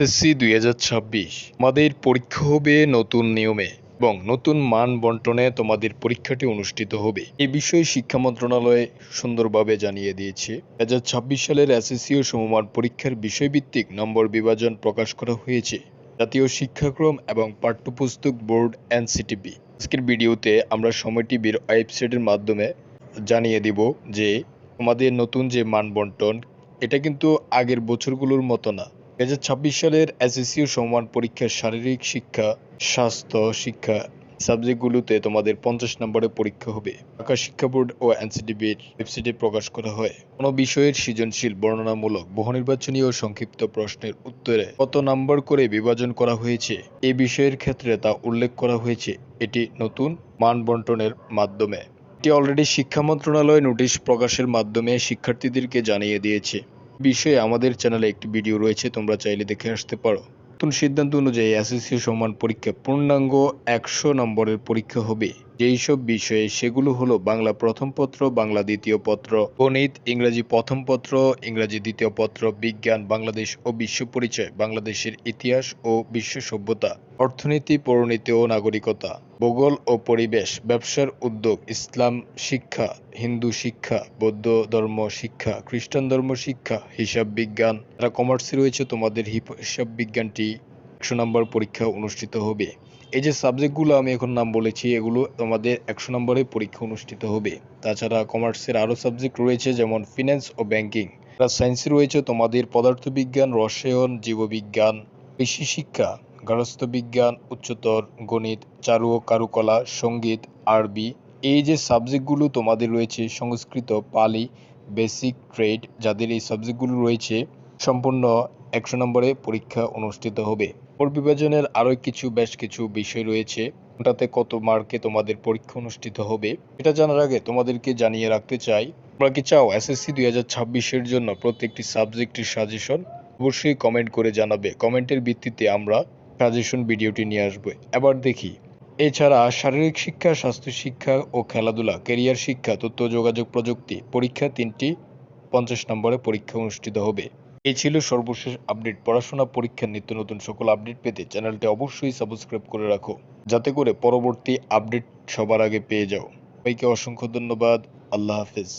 SSC 2026 তোমাদের পরীক্ষা হবে নতুন নিয়মে এবং নতুন মান বন্টনে তোমাদের পরীক্ষাটি অনুষ্ঠিত হবে। এ বিষয়ে শিক্ষা মন্ত্রণালয় সুন্দরভাবে জানিয়ে দিয়েছে। 2026 সালের এসএসসি ও সমমান পরীক্ষার বিষয়ভিত্তিক নম্বর বিভাজন প্রকাশ করা হয়েছে জাতীয় শিক্ষাক্রম এবং পাঠ্যপুস্তক বোর্ড এনসিটিবি। আজকের ভিডিওতে আমরা সময় টিভির ওয়েবসাইটের মাধ্যমে জানিয়ে দিব যে তোমাদের নতুন যে মান বন্টন এটা কিন্তু আগের বছরগুলোর মতো না। 2026 সালের এসএসসি ও সমমান পরীক্ষার শারীরিক শিক্ষা, স্বাস্থ্য শিক্ষা সাবজেক্টগুলোতে তোমাদের 50 নম্বরের পরীক্ষা হবে। ঢাকা শিক্ষা বোর্ড ও এনসিটিবির ওয়েবসাইটে প্রকাশ করা হয়। কোন বিষয়ের সৃজনশীল, বর্ণনামূলক, বহুনির্বাচনী ও সংক্ষিপ্ত প্রশ্নের উত্তরে কত নম্বর করে বিভাজন করা হয়েছে এই বিষয়ের ক্ষেত্রে তা উল্লেখ করা হয়েছে। এটি নতুন মান বন্টনের মাধ্যমে। এটি অলরেডি শিক্ষা মন্ত্রণালয় নোটিশ প্রকাশের মাধ্যমে শিক্ষার্থীদেরকে জানিয়ে দিয়েছে। বিষয়ে আমাদের চ্যানেলে একটি ভিডিও রয়েছে, তোমরা চাইলে দেখে আসতে পারো। নতুন সিদ্ধান্ত অনুযায়ী এসএসসি সমান পরীক্ষা পূর্ণাঙ্গ 100 নম্বরের পরীক্ষা হবে। যেই সব বিষয়ে সেগুলো হলো বাংলা প্রথম পত্র, বাংলা দ্বিতীয় পত্র, গণিত, ইংরেজি প্রথম পত্র, ইংরেজি দ্বিতীয় পত্র, বিজ্ঞান, বাংলাদেশ ও বিশ্ব পরিচয়, বাংলাদেশের ইতিহাস ও বিশ্ব সভ্যতা, অর্থনীতি, পৌরনীতি ও নাগরিকতা, ভূগোল ও পরিবেশ, ব্যবসার উদ্যোগ, ইসলাম শিক্ষা, হিন্দু শিক্ষা, বৌদ্ধ ধর্ম শিক্ষা, খ্রিস্টান ধর্ম শিক্ষা, হিসাব বিজ্ঞান। যারা কমার্সে রয়েছে তোমাদের হিসাব বিজ্ঞানটি 100 নম্বর পরীক্ষা অনুষ্ঠিত হবে। এই যে সাবজেক্টগুলো আমি এখন নাম বলেছি এগুলো তোমাদের 100 নম্বরের পরীক্ষা অনুষ্ঠিত হবে। তাছাড়া কমার্সের আরও সাবজেক্ট রয়েছে যেমন ফিন্যান্স ও ব্যাংকিং। সায়েন্সে রয়েছে তোমাদের পদার্থবিজ্ঞান, রসায়ন, জীববিজ্ঞান, কৃষি শিক্ষা, গার্হস্থ্য বিজ্ঞান, উচ্চতর গণিত, চারু ও কারুকলা, সঙ্গীত, আরবি। এই যে সাবজেক্টগুলো তোমাদের রয়েছে, সংস্কৃত, পালি, বেসিক ট্রেড, যাদের এই সাবজেক্টগুলো রয়েছে সম্পূর্ণ 100 নম্বরে পরীক্ষা অনুষ্ঠিত হবে। বোর্ড বিভাজনের আরও বেশ কিছু বিষয় রয়েছে, ওটাতে কত মার্কে তোমাদের পরীক্ষা অনুষ্ঠিত হবে এটা জানার আগে তোমাদেরকে জানিয়ে রাখতে চাই, তোমরা কি চাও এসএসসি 2026-এর জন্য প্রত্যেকটি সাবজেক্টের সাজেশন? অবশ্যই কমেন্ট করে জানাবে। কমেন্টের ভিত্তিতে আমরা সাজেশন ভিডিওটি নিয়ে আসবো। এবার দেখি, এছাড়া শারীরিক শিক্ষা, স্বাস্থ্য শিক্ষা ও খেলাধুলা, ক্যারিয়ার শিক্ষা, তথ্য যোগাযোগ প্রযুক্তি পরীক্ষা 3টি 50 নম্বরে পরীক্ষা অনুষ্ঠিত হবে। এই ছিল সর্বশেষ আপডেট। পড়াশোনা, পরীক্ষার নিত্য নতুন সকল আপডেট পেতে চ্যানেলটি অবশ্যই সাবস্ক্রাইব করে রাখো, যাতে করে পরবর্তী আপডেট সবার আগে পেয়ে যাও। সবাইকে অসংখ্য ধন্যবাদ। আল্লাহ হাফেজ।